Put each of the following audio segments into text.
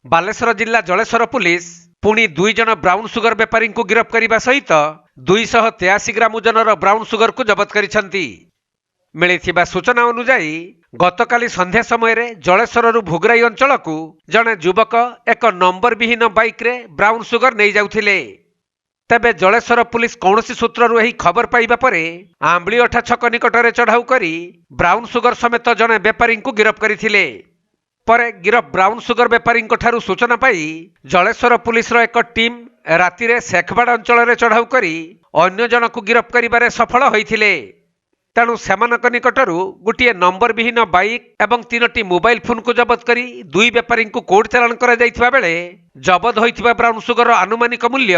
बालेश्वर जिला जलेश्वर पुलिस पुणी 2 जन ब्राउन सुगर बेपारी को गिरफ करने सहित 283 ग्राम ओजनर ब्राउन सुगर को जबत करिसेंती। मिलिथिबा सूचना अनुसार गतकाली संध्या समय जलेश्वर भोगराई अंचल को जड़े युवक एक नंबर विहीन बाइक रे ब्राउन सुगर नहीं जाउथिले। तेबे जलेश्वर पुलिस कौनसी सूत्ररू एही खबर पाइबा परे आंबलीअठा छक निकटरे चढ़ाऊ करी ब्राउन सुगर समेत जड़े बेपारी को गिरफ करथिले। परे गिरफ ब्राउन सुगर बेपारी ठारू सूचना पाई जलेश्वर पुलिस एक टीम राति रे शेखबाड़ अंचल रे चढ़ाऊ करी अन्य जन को गिरफ करिबारे सफल होइथिले। तेणु सेमानक निकटरू गोटे नंबर विहीन बाइक एवं 3टी मोबाइल फोन को जबत करी 2 बेपारी को कोर्ट चालाण करा जाइथिबा बेले जबत होइथिबा ब्राउन सुगर आनुमानिक मूल्य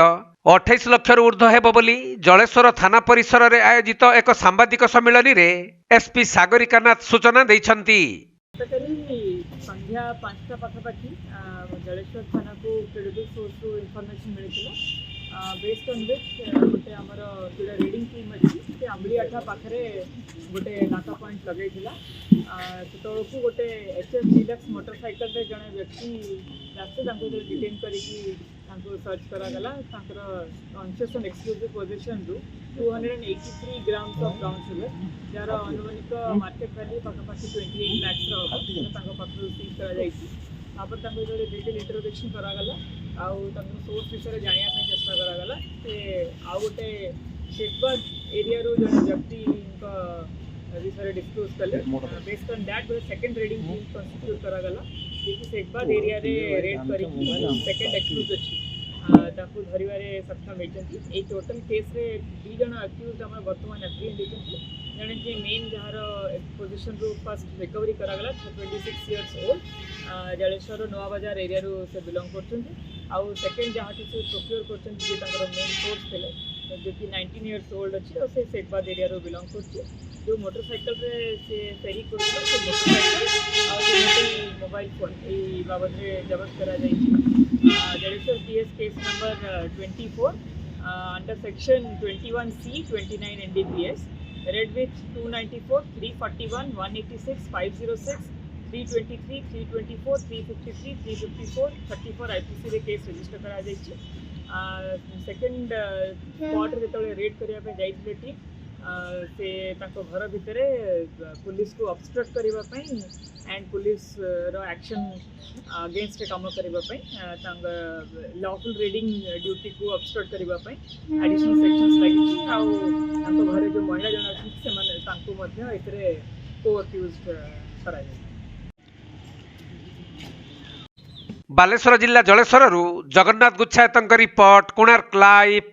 28 लाख रु ऊर्ध्व हेबो बोली जलेश्वर थाना परिसर रे आयोजित एक सांबादिक सम्मेलन रे एसपी सागरिका नाथ सूचना दैछंती। संध्या 5टा पाखापाखि जलेश्वर थाना को क्रेडिबल सोर्स रु इनफॉरमेशन मिलता बेस्ड ऑन विच गोटे आमर जोड़ा रीडिंग टीम अच्छी आंबलीअठा पाखे गोटे नाका पॉइंट लगे से गोटे HF डिलक्स मोटरसाइकल रे जड़े व्यक्ति डिटेन करके सर्च करागला कन्सियस एंड एक्सक्लूसिव पोजिशन रु 283 ग्राम्स ऑफ ब्राउन सुगर जार अनुमानिक मार्केट वैल्यू पाखापाखि 28 लाख पाखु सीज कर डिटेल इंटरोगेशन करागला सोर्स विषय जाना चेष्टा करागला आउ गोटे शेखबाद एरिया रू जड़े व्यक्ति विषय डिस्क्लोज कले बेस्ड ऑन दैट गोटे सेकंड रीडिंग टीम कन्स्टिट्यूट करागला जे शेखबाद एरिया रे रेड करके सेकंड एक्यूज अच्छी ताकू धरवे सक्षम होती। टोटल केस रे 2 जन अक्यूज आम बर्तमान एप्रिहेंड होती जड़े कि मेन जार पोजिशन रू फर्स्ट रिकवरी करागला 26 years old Jaleswar Nawa Bazar area रू से बिलोंग कर सेकेंड जहाँ से प्रोक्योर कर मेन सोर्स थे जो कि 19 इयर्स ओल्ड अच्छी और से शेखबाद एरिया रू बिलोंग कर जो मोटरसाइकल से फेरी कर मोबाइल फोन यही बाबद में जबत करा Jaleshwar PS case number 24 under section 21C 29 NDPS red with 294 341 186 506 323 324 353 354 34 IPC रे केस रजिस्टर करा जाइछि। सेकंड स्पॉट रे तळे रेड करिया पे जाइथिले टीम से ताको घर भितर पुलिस को ऑब्स्ट्रक्ट करबा पई एंड पुलिस रो एक्शन अगेंस्ट काम करबा पई लॉफुल रीडिंग ड्यूटी को ऑब्स्ट्रक्ट करबा पई एडिशनल सेक्शंस लागि ताको घरे जो महिला जन अछि से माने ताको मध्य एतरे को अक्यूज्ड करा जाय। बालेश्वर जिला जलेश्वर जगन्नाथ गुच्छायतଙ୍କ रिपोर्ट कोणार्क लाइव।